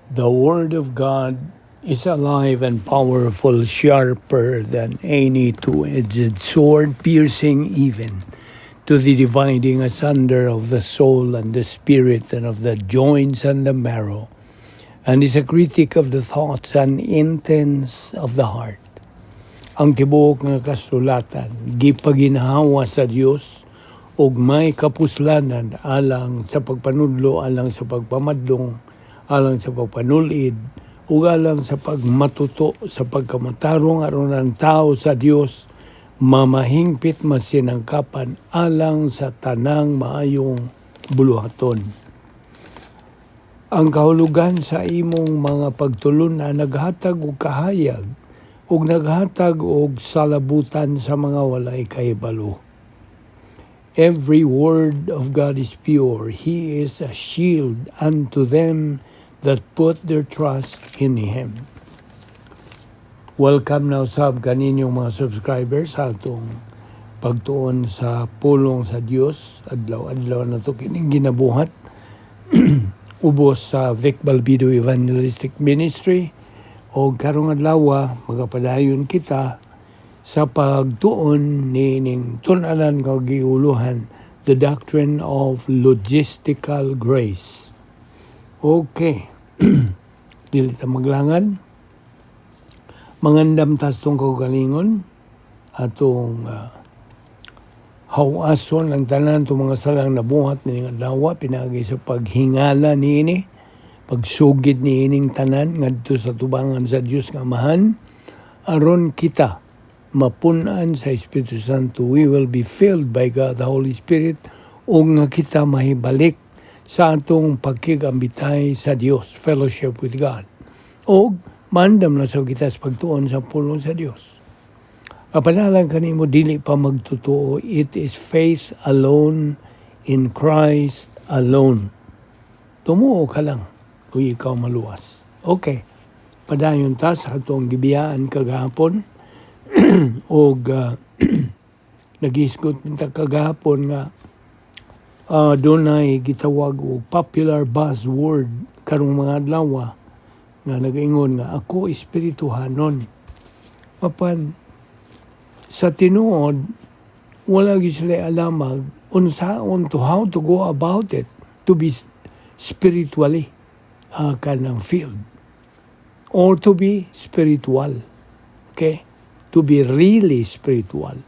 The Word of God is alive and powerful, sharper than any two-edged sword, piercing even to the dividing asunder of the soul and the spirit and of the joints and the marrow, and is a critic of the thoughts and intents of the heart. Ang tibuok nga kasulatan, gipaginhawa sa Dios ug may kapuslanan alang sa pagpanudlo, alang sa pagpamadlong, alang sa pagpanulid, ug alang sa pagmatuto sa pagkamatarong aron ang tao sa Dios mamahingpit masinangkapan alang sa tanang maayong buluhaton. Ang kahulugan sa imong mga pagtulon na naghatag og kahayag ug naghatag og salabutan sa mga walay kahibalo. Every word of God is pure. He is a shield unto them that put their trust in Him. Welcome na usab kaninyong mga subscribers sa atong pagtuon sa pulong sa Dios. Adlaw-adlaw na to kining ginabuhat ubos sa Vic Balbido Evangelistic Ministry, o karong adlaw magapadayon kita sa pagtuon nining tun-alan kagiuluhan, the Doctrine of Logistical Grace. Okay. Dili ta maglangan. Mangandam tas tong kaugalingon atong hawason ang tanan tong mga salang nabuhat nining adlaw pinagi sa paghingala niini, pagsugid niining tanan ngadto sa tubangan sa Dios nga Amahan aron kita mapunan sa Espiritu Santo. We will be filled by God, the Holy Spirit, o nga kita mahibalik sa atong pagkigambitay sa Dios, fellowship with God. O mandam na sa kita sa pagtuon sa pulong sa Dios. Kapanalan kanimo dili pa magtotoo, it is faith alone in Christ alone. Tumuo ka lang kung ikaw maluwas. Okay, padayon ta sa atong gibiyaan kagahapon. Og nag-isgot minta kagahapon nga dunay gitawag og popular buzzword karong mga adlaw nga nag-ingon nga ako espirituhanon. Mapan sa tinuod wala gyud sila alamag unsaon to how to go about it to be spiritually kanang filled or to be spiritual. Okay? To be really spiritual.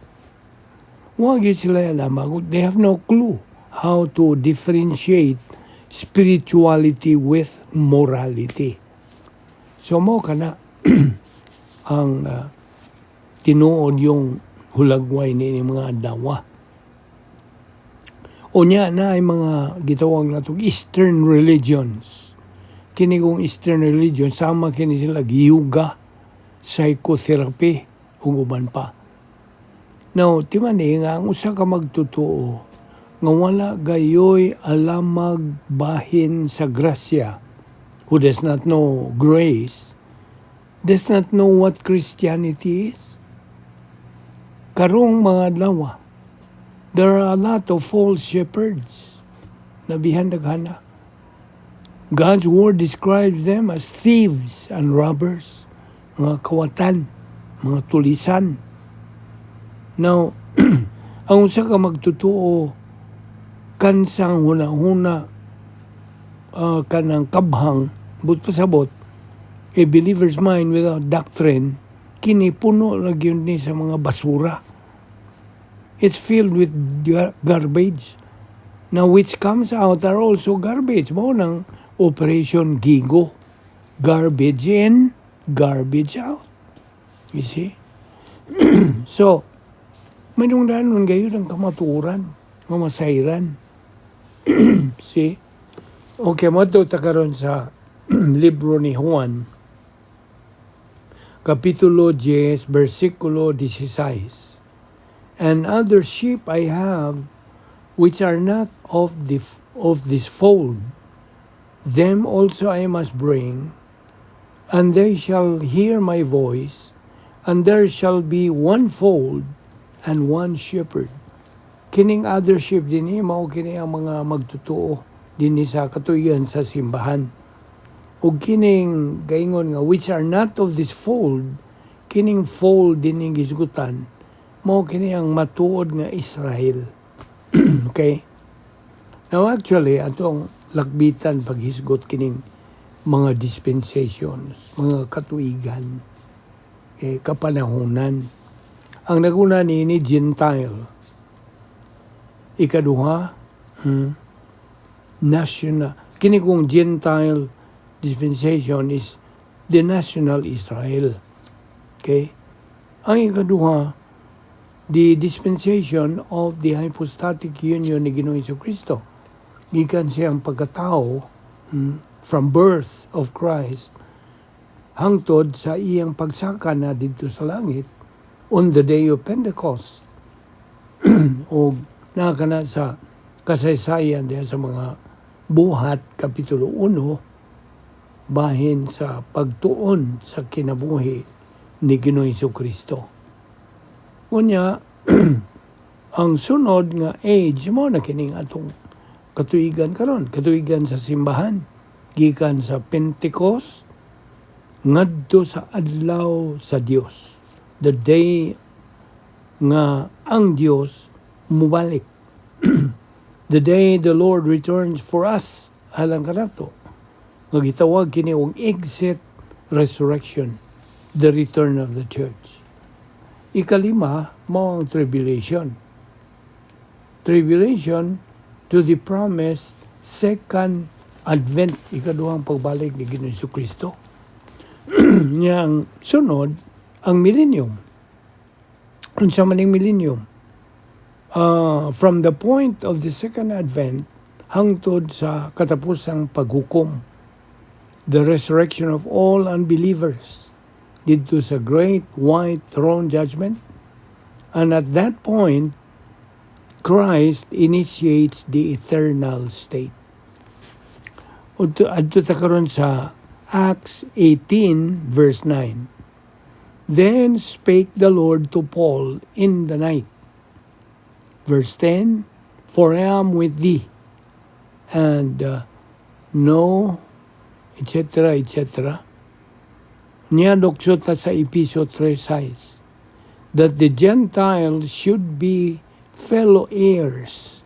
Wag sila alam. They have no clue how to differentiate spirituality with morality. So mo kana ang tinuod yung hulagway ni mga adlaw. Unya na ay mga gitawag natong Eastern religions. Kini kong Eastern religion sama kini sila yoga, psychotherapy, ug uban pa. Now, timani nga ang usa ka magtotoo nga wala gayoy alamag bahin sa grasya, who does not know grace, does not know what Christianity is. Karong mga adlaw, there are a lot of false shepherds na bihandagana. God's word describes them as thieves and robbers, mga kawatan, mga tulisan. Now, ang usa ka magtutuo kansang huna-huna kanang kabhang but pasabot a believer's mind without doctrine kini puno ra gyud ni sa mga basura. It's filled with garbage. Now which comes out are also garbage. Mao nang Operation Gigo. Garbage in, garbage out. You see? So, mayroong danon gayon ang kamaturan, mamasayran. See? Okay, matuta karon sa libro ni Juan, Kapitulo 10, versikulo 16. And other sheep I have, which are not of this fold, them also I must bring, and they shall hear my voice, and there shall be one fold and one shepherd. Kining other sheep dinhi mao kini ang mga magtutuo dinhi sa katuigan sa simbahan. ug kining gaingon nga which are not of this fold, kining fold dining gisgutan mao kini ang matuod nga Israel. Okay? Now actually atong lakbitan paghisgot kining mga dispensations, mga katuigan, kapanahunan. Ang naguna ni Gentile. Ikaduha, national. Kini kong Gentile dispensation is the national Israel. Okay? Ang ikaduha, the dispensation of the hypostatic union ni Ginoong Jesucristo. Gikan siyang pagkatao, from birth of Christ, hangtod sa iyang pagsaka na dito sa langit on the day of Pentecost. O nakana sa kasaysayan diya sa mga buhat, Kapitulo 1, bahin sa pagtuon sa kinabuhi ni Ginoong Jesucristo. Unya, ang sunod nga age mo na kining atong katuigan karon, katuigan sa simbahan, gikan sa Pentecost ngadto sa adlaw sa Dios, the day nga ang Dios mubalik. The day the Lord returns for us, alang kanato nga gitawag kini og exit resurrection, the return of the church. Ikalima mao ang tribulation to the promised second advent, ikaduhang pagbalik ni Ginoong Jesucristo. Yang sunod ang millennium. Unsa man ang millennium? From the point of the second advent hangtod sa katapusang paghukom, the resurrection of all unbelievers didto sa great white throne judgment, and at that point Christ initiates the eternal state. Adto ta karon sa Acts 18 verse 9. Then spake the Lord to Paul in the night. Verse 10, for I am with thee, and no, etc., etc. Niya dokso ta sa Episode 3:6, that the Gentiles should be fellow heirs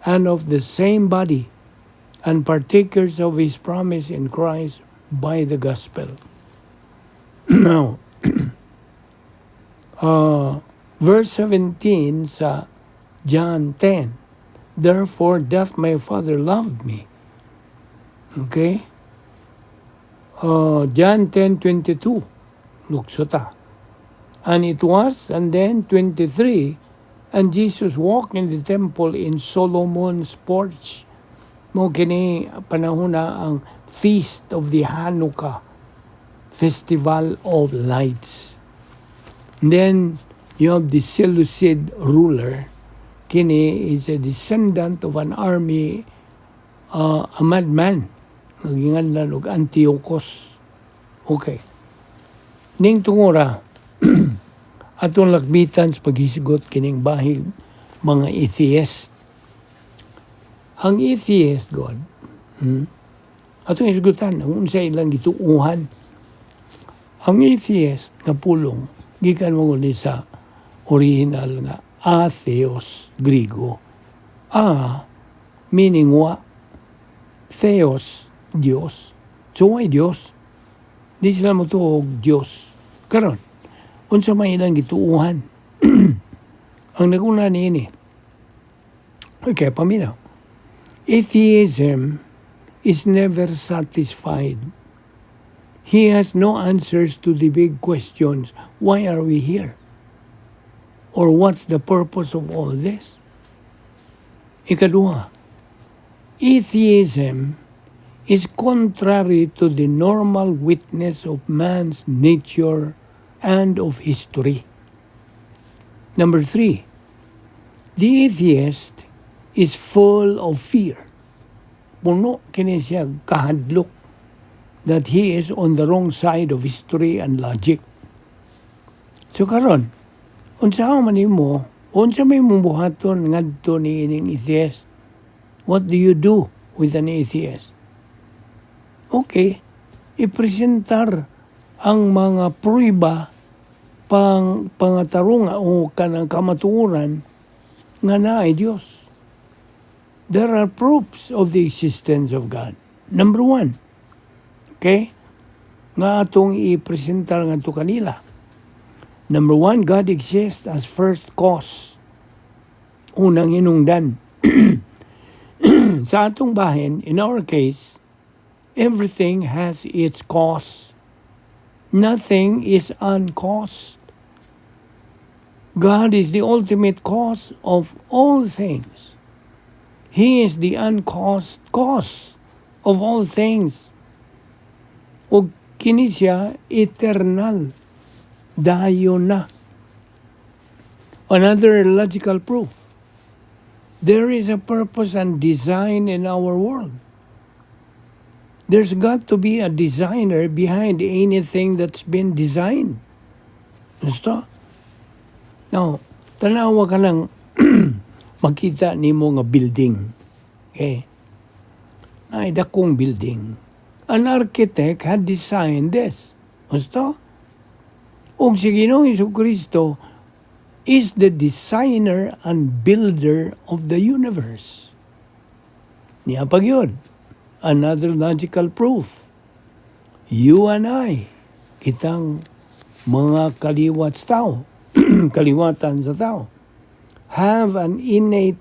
and of the same body, and partakers of his promise in Christ by the gospel. Now, verse 17 sa John 10, therefore doth my Father love me. Okay? John 10:22, luksota. And it was, and then 23, and Jesus walked in the temple in Solomon's porch. Mo kini panahon na ang Feast of the Hanukkah, Festival of Lights. And then you have the Seleucid ruler. Kini is a descendant of an army, a madman. Naginganlan og Antiochus. Okay. Ning tungora, atong lakbitan sa paghisgot kining bahig mga atheist. Ang atheist, God, atong hisgutan, ang unsa ilang gituuhan. Ang atheist nga pulong, gikan mo ni sa original nga atheos, Grigo. Meaning wa. Theos, Diyos. So why Diyos? Di sila mo tuog Diyos. Karon, unsa may ilang gituuhan. Ang naguna niini. Okay, paminaw. Atheism is never satisfied. He has no answers to the big questions. Why are we here? Or what's the purpose of all this? Ikaduha, atheism is contrary to the normal witness of man's nature and of history. Number 3, the atheist is full of fear. Puno kini siya kahadlok that he is on the wrong side of history and logic. So karon, unsa man nimo, unsa may mong buhaton ngadto ni ining atheist? What do you do with an atheist? Okay, ipresentar ang mga pruiba pangatarunga o kanang kamatuoran nga naay Dios. There are proofs of the existence of God. Number one, okay? Nga atong ipresentar nga to kanila. Number one, God exists as first cause. Unang hinungdan. Sa atong bahin, in our case, everything has its cause. Nothing is uncaused. God is the ultimate cause of all things. He is the uncaused cause of all things. O kini siya eternal. Dayon na. Another logical proof. There is a purpose and design in our world. There's got to be a designer behind anything that's been designed. Gusto? Now, tanawa ka lang makita nimo nga building. Okay? Ay, dakong building. An architect had designed this. Gusto? O si Ginoong Jesucristo is the designer and builder of the universe. Niya pag yun. Another logical proof. You and I, kitang mga kaliwatan sa tao, have an innate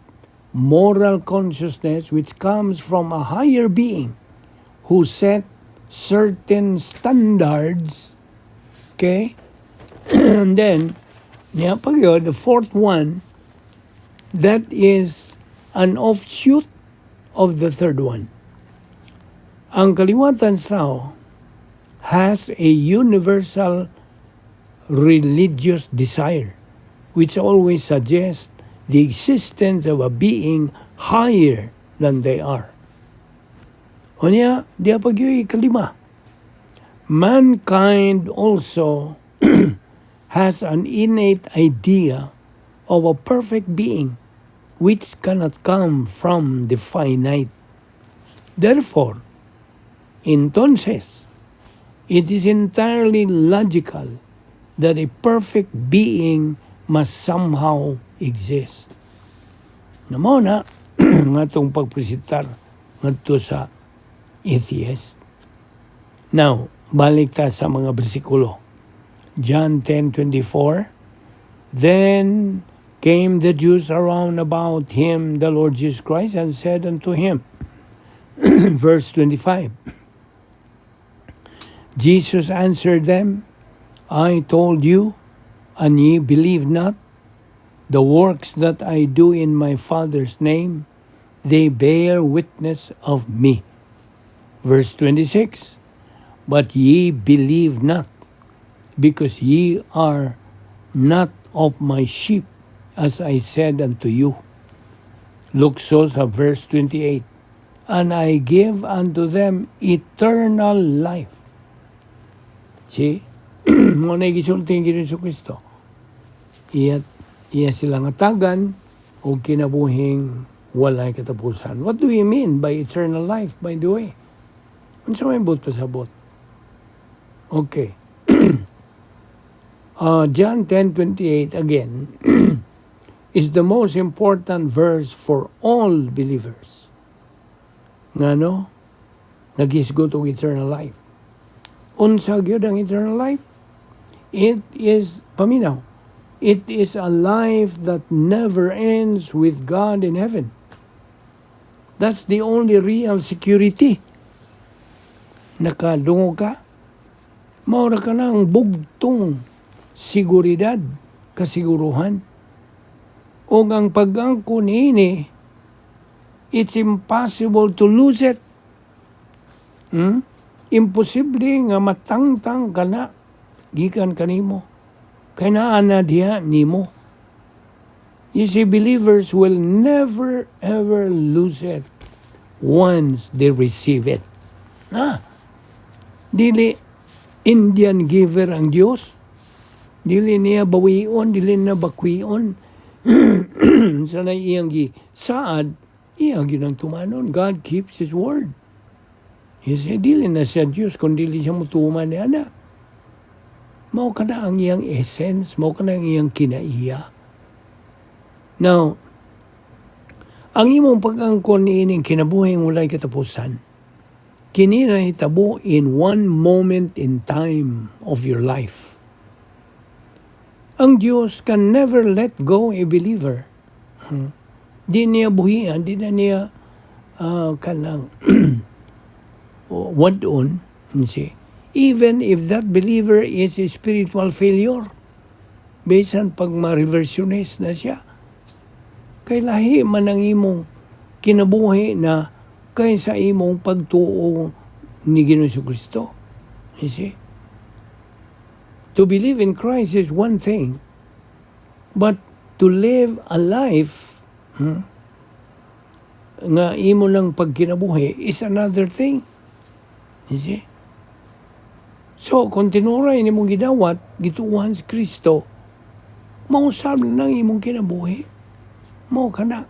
moral consciousness which comes from a higher being who set certain standards. Okay? And then, the fourth one, that is an offshoot of the third one. Ang kaliwatan sa tao has a universal religious desire which always suggests the existence of a being higher than they are. Unya, diya pagyoy kalima. Mankind also has an innate idea of a perfect being which cannot come from the finite. Therefore, entonces, it is entirely logical that a perfect being must somehow exist. Namo na, nga itong pagpresitar ngadto sa atheist. Now, balik ta sa mga bersikulo. John 10:24. Then came the Jews around about him, the Lord Jesus Christ, and said unto him, verse 25, Jesus answered them, I told you, and ye believe not. The works that I do in my Father's name, they bear witness of me. Verse 26, but ye believe not, because ye are not of my sheep, as I said unto you. Look so sa verse 28, and I give unto them eternal life. See? Mo na gisulting gid sa Kristo. Iya silang atagan o kinabuhing walay katapusan. What do you mean by eternal life, by the way? Unsa may bot pasabot? Okay. John 10:28 again is the most important verse for all believers. Ngano? Nagisgot og eternal life. Unsa gyud ang eternal life? It is paminaw. It is a life that never ends with God in heaven. That's the only real security. Nakadungog ka, maura ka na ang bugtong seguridad, kasiguruhan. O ang pag-angko niini, it's impossible to lose it. Imposible nga matangtang ka na, gikan kanimo. Kaya na diya nimo. You see, believers will never ever lose it once they receive it. Dili Indian giver ang Diyos. Dili niya bawion, dili na bakwion. Sana iyang saad, iyang ginang tumanon. God keeps His word. Dili na siya Diyos, kung dili siya mutuman niya na. Mao ka na ang iyang essence, mao ka na ang iyang kinaiya. Now, ang imong pag-angkon niining kinabuhi walay katapusan, kini na hitabo in one moment in time of your life. Ang Diyos can never let go a believer. Di niya buhian, di na niya kanang wadon, even if that believer is a spiritual failure, bisan pag ma-reversionist na siya, kay lahi man ang imong kinabuhi na kaysa imong pagtuo ni Ginoong Kristo. You see? To believe in Christ is one thing, but to live a life nga imo ng pagkinabuhi is another thing. You see? So, kung tinuray ni mong gidawat, gituuhan si Kristo, mausab na ng imong kinabuhi. Mao ka na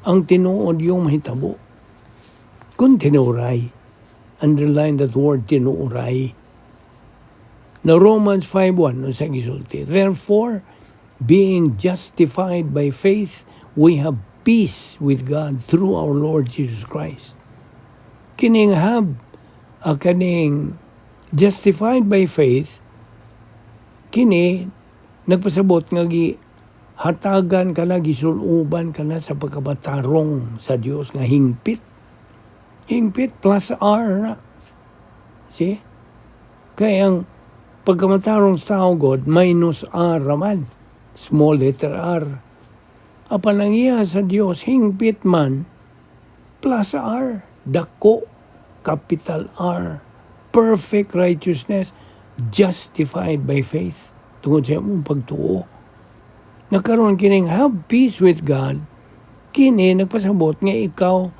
ang tinuod yung mahitabo. Kung tinuray, underline that word, tinuray. Na Romans 5:1, sa gisulti, therefore, being justified by faith, we have peace with God through our Lord Jesus Christ. Kining have, kaning justified by faith, kini nagpasabot nga hatagan ka na, gisuluban ka na sa pagkabatarong sa Dios nga hingpit. Hingpit plus R na. See? Kaya ang pagkamatarong sa tao God, minus R raman. Small letter R. Apan ang iya sa Dios, hingpit man, plus R. Dako, capital R. Perfect righteousness, justified by faith. Tungod sa mong pagtuo. Nagkaroon kining have peace with God, kini nagpasabot nga ikaw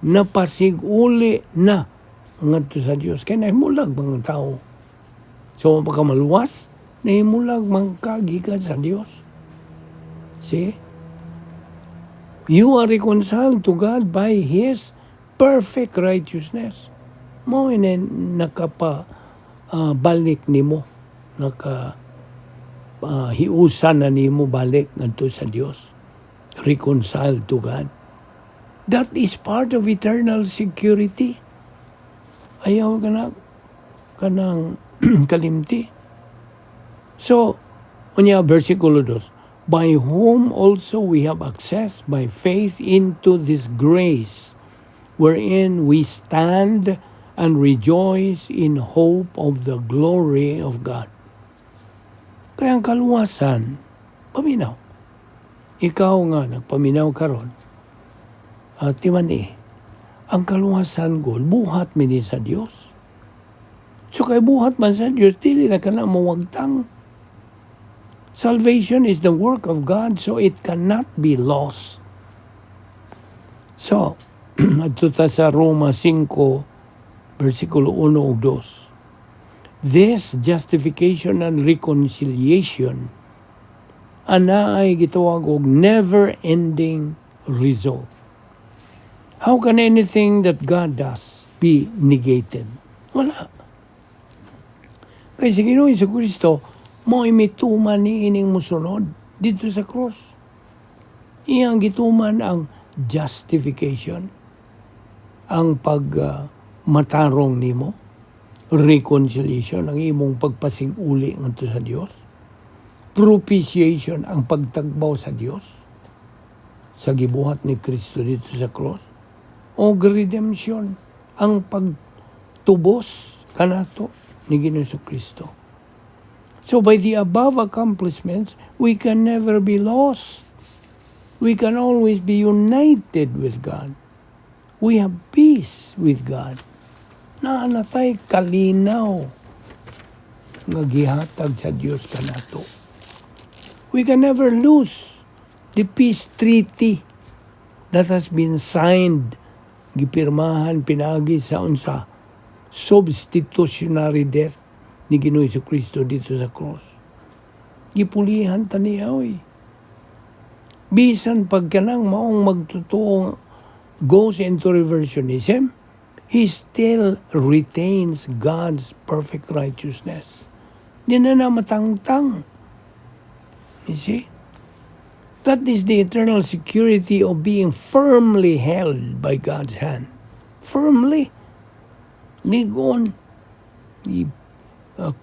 napasig-uli na ngadto sa Dios. Kaya nahimulag mga tao. So, pagkamaluwas, nahimulag mga kagikan sa Dios. See? You are reconciled to God by His perfect righteousness. Mo ina balik nimo, hiusan na nimo balik ngadto sa Dios. Reconciled to God. That is part of eternal security. Ayaw ka na kanang kalimti. So, unya versikulo 2, by whom also we have access by faith into this grace, wherein we stand and rejoice in hope of the glory of God. Kaya ang kaluwasan, paminaw. Ikaw nga, nagpaminaw karon. Ang kaluwasan ko, buhat mini sa Dios. So kay buhat man sa Dios, dili na ka na mawagtang. Salvation is the work of God, so it cannot be lost. So, adto ta sa Roma 5, versikulo 1 ug 2. This justification and reconciliation ana ay gitawag og never-ending result. How can anything that God does be negated? Wala. Kaya sa Ginoong Jesucristo, mo imituman ni ining musunod dito sa cross. Iyang gituman ang justification, ang pagmatarong nimo, reconciliation, ang imong pagpasig-uli ngadto sa Dios, propitiation, ang pagtagbaw sa Dios, sa gibuhat ni Kristo dito sa cross, o redemption, ang pagtubos kanato ni Ginoong Kristo. So by the above accomplishments, we can never be lost. We can always be united with God. We have peace with God. Naanatay kalinaw nga gihatag sa Dios kanato. We can never lose the peace treaty that has been signed, gipirmahan, pinagi sa unsa, substitutionary death ni Ginoong Jesucristo dito sa cross. Gipulihan ta niya, oy. Bisan pagkanang maong magtutuong goes into reversionism, he still retains God's perfect righteousness. Di na matangtang. You see? That is the eternal security of being firmly held by God's hand. Firmly. Ligon.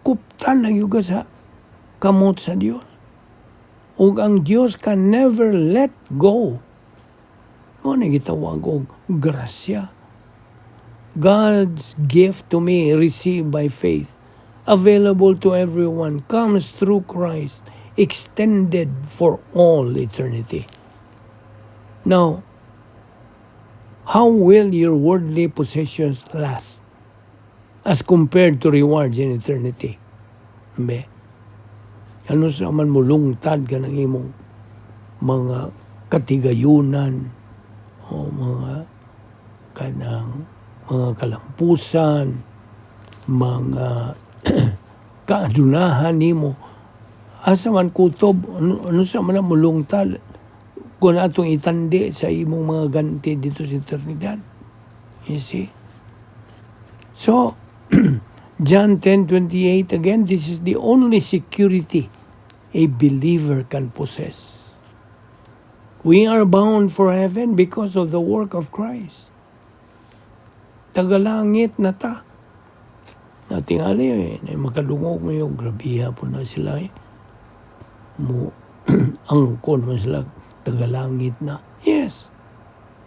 Kuptan lang yung sa kamot sa Diyos. Ug ang Diyos can never let go. Ano gitawag og grasya. God's gift to me, received by faith, available to everyone, comes through Christ, extended for all eternity. Now, how will your worldly possessions last as compared to rewards in eternity? Be? Ano sa man mulungtad ka ng imong mga katigayunan o mga kanang mga kalampusan, mga kaadunahan nimo. Asa man kutob, ano sa man mulungtad kung atong itandi sa imong mga ganti dito sa eternidad. You see? So, John 10:28 again, this is the only security a believer can possess. We are bound for heaven because of the work of Christ. Tagalangit na ta. Natingali makadungog mo yung grabiha po na sila angkon mo sila tagalangit na. Yes.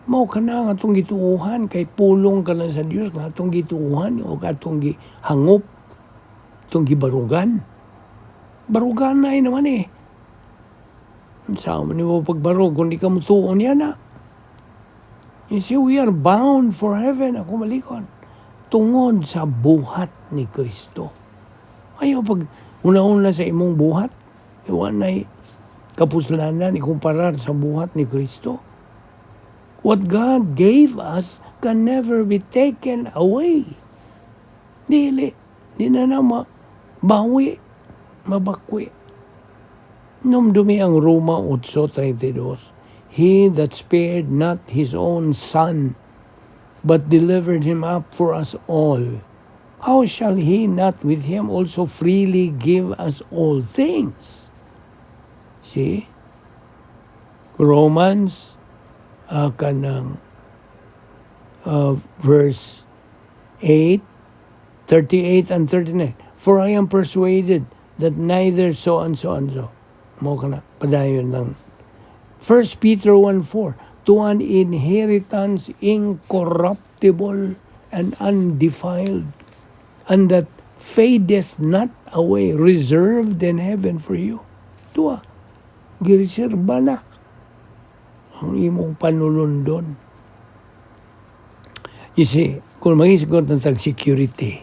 Mao ka na nga itong gituuhan kay pulong ka na sa Diyos nga itong gituuhan o itong gihangop itong gibarugan. Barugan na naman Saan mo niyo pagbarog kung di ka mutuon yan na. You see, we are bound for heaven. Ako malikon. Tungod sa buhat ni Kristo. Ayaw pag una-una sa imong buhat, iwan na kapuslanan ikumparar sa buhat ni Kristo. What God gave us can never be taken away. Dili na mabawi, mabakwi. Numdumi ang Roma 8:32. He that spared not his own son, but delivered him up for us all, how shall he not with him also freely give us all things? See? Romans, verse 8, 38 and 39. For I am persuaded that neither so and so and so. Mo ka na, padayon lang. 1 Peter 1:4, to an inheritance incorruptible and undefiled, and that fadeth not away, reserved in heaven for you. Tuwa, gireserba na ang imong panulundon. You see, kung mag-isgot ng security,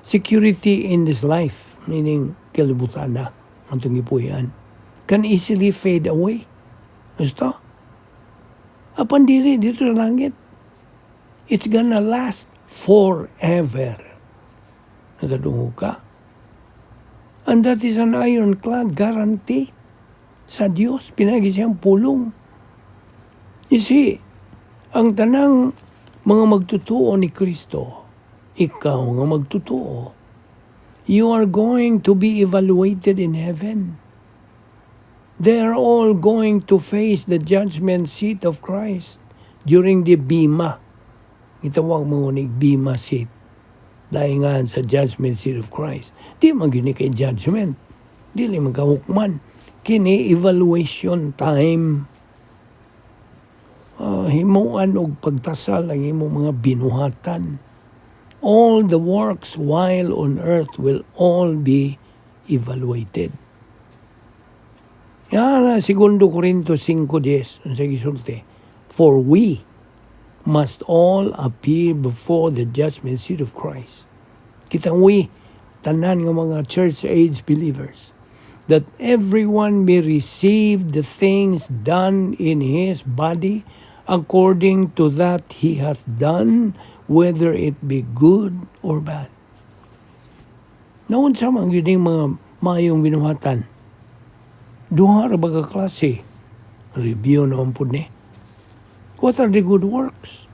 security in this life, meaning kalibutan na, ang tungipuyan, can easily fade away. Gusto? Apan dili dito sa langit. It's gonna last forever. Nagadungo ka. And that is an ironclad guarantee sa Diyos. Pinagi siyang pulong. You see, ang tanang mga magtutuo ni Kristo, ikaw nga magtutuo, you are going to be evaluated in heaven. They are all going to face the judgment seat of Christ during the Bima. Itawag mo ni Bima seat. Daingan sa judgment seat of Christ. Di magini kay judgment. Di li magkahukman. Kini evaluation time. Himuan og pagtasal ang imong mga binuhatan. All the works while on earth will all be evaluated. Yan, 2 Corintios 5:10, ang gisulti. For we must all appear before the judgment seat of Christ. Kitang we, tanan ng mga church age believers, that everyone may receive the things done in his body according to that he hath done, whether it be good or bad. Naon sa mga yun mga mayong binuhatan, duha ra baga klase. Review naman po ni. What are the good works?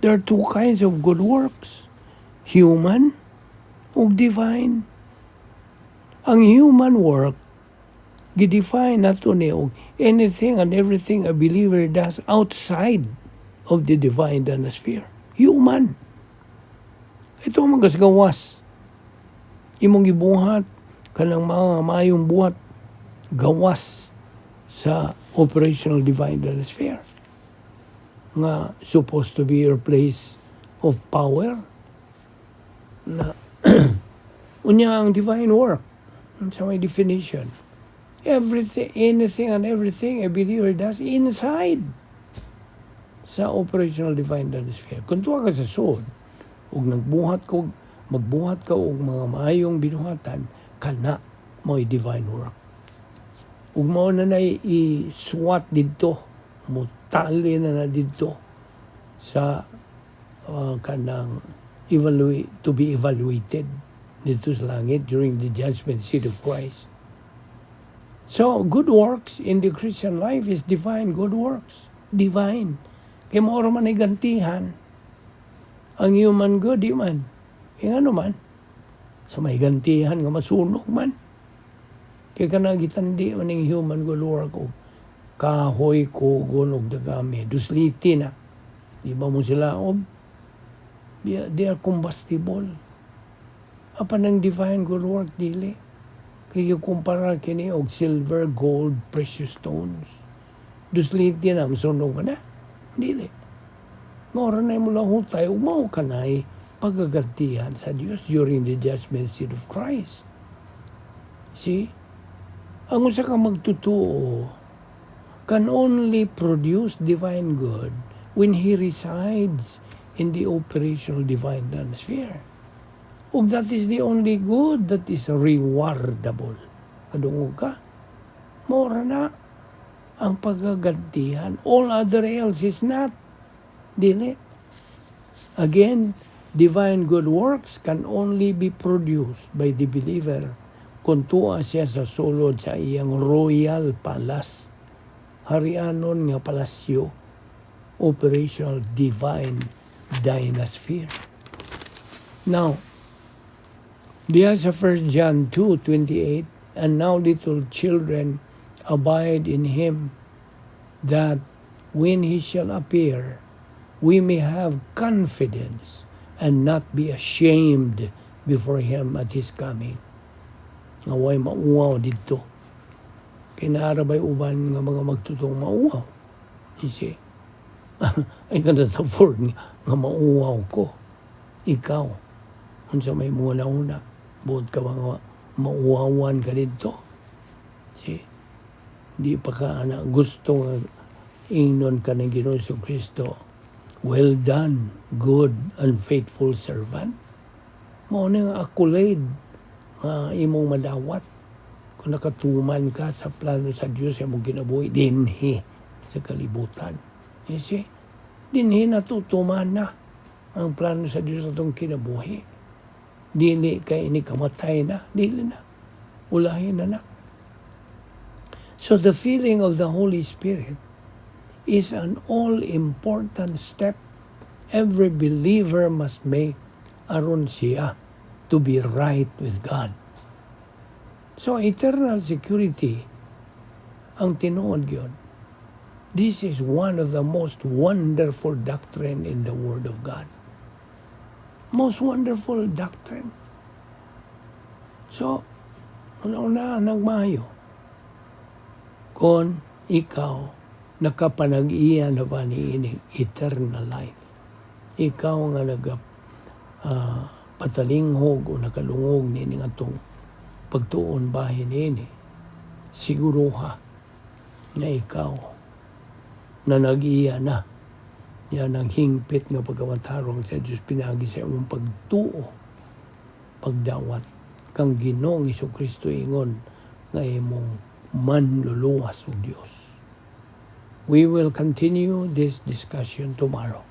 There are two kinds of good works. Human o divine. Ang human work, gidefine nato ni og anything and everything a believer does outside of the divine atmosphere. Human. Ito ang gawas. Imong gibuhat kanang mga mayong buhat gawas sa operational divine atmosphere nga supposed to be your place of power na unya ang divine work sa may definition. Everything, anything and everything a believer does inside sa operational divine atmosphere. Kung tuwa ka sa soul, ug magbuhat ka og mga maayong binuhatan, kana mo'y divine work. Ug mao na i-swat didto, mutali na didto sa kanang to be evaluated dito sa langit during the judgment seat of Christ. So, good works in the Christian life is divine good works. Divine. Kaya mo man ay gantihan. Ang human good, di man. Kaya ano man, sa may gantihan nga masunog man. Kaya ka nagitandi man yung human good work o kahoy ko gunog dagami. Dusliti na. Di ba mo sila they are combustible. Apan ang divine good work dili. Kaya kumpara kini og silver, gold, precious stones. Dusliti na, masunog ka na. Dili. Mora na mo lang hutay, umaw ka na pagagantihan sa Diyos during the judgment seat of Christ. See? Ang usa ka magtutuo can only produce divine good when he resides in the operational divine atmosphere. Ug that is the only good that is rewardable. Kadungog ka, mora na ang pagagantihan. All other else is not. Dili. Again, divine good works can only be produced by the believer kung tuwa siya sa sulod sa iyang royal palace. Harianon nga palasyo, operational divine dynasphere. Now, diya sa 1 John 2:28, and now little children abide in him, that when he shall appear, we may have confidence and not be ashamed before him at his coming. Nga way mauwaw dito. Kinarabay uban nga mga magtutong mauwaw. Kasi, ay ganda sa Ford nga mauwaw ko. Ikaw, unsa may muna-una, buod ka mga mauwawan ka dito. Kasi, di pa ka na gusto nga ingnon ka ng Ginoong Kristo. Well done, good and faithful servant. Mao na nga accolade nga imong madawat. Kung nakatuman ka sa plano sa Diyos sa mong kinabuhi, dinhi sa kalibutan. You see? Dinhi natutuman na ang plano sa Diyos sa itong kinabuhi. Dili kay ini kamatay na. Dili na. Ulahin na. So the feeling of the Holy Spirit is an all-important step every believer must make aron siya to be right with God. So eternal security ang tinuod yun. This is one of the most wonderful doctrine in the Word of God. Most wonderful doctrine. So, una nagmayo. Kung ikaw nakapanag-iya na ba ni eternal life. Ikaw nga patalinghog o nakalungog ni nga itong pagtuon bahin ni siguro ha na ikaw na nag-iya na yan ang hingpit nga pagkawatarong sa Diyos pinagi sa imong pagtuo pagdawat kang Ginoong Jesucristo ingon nga imong manluluwas o Diyos. We will continue this discussion tomorrow.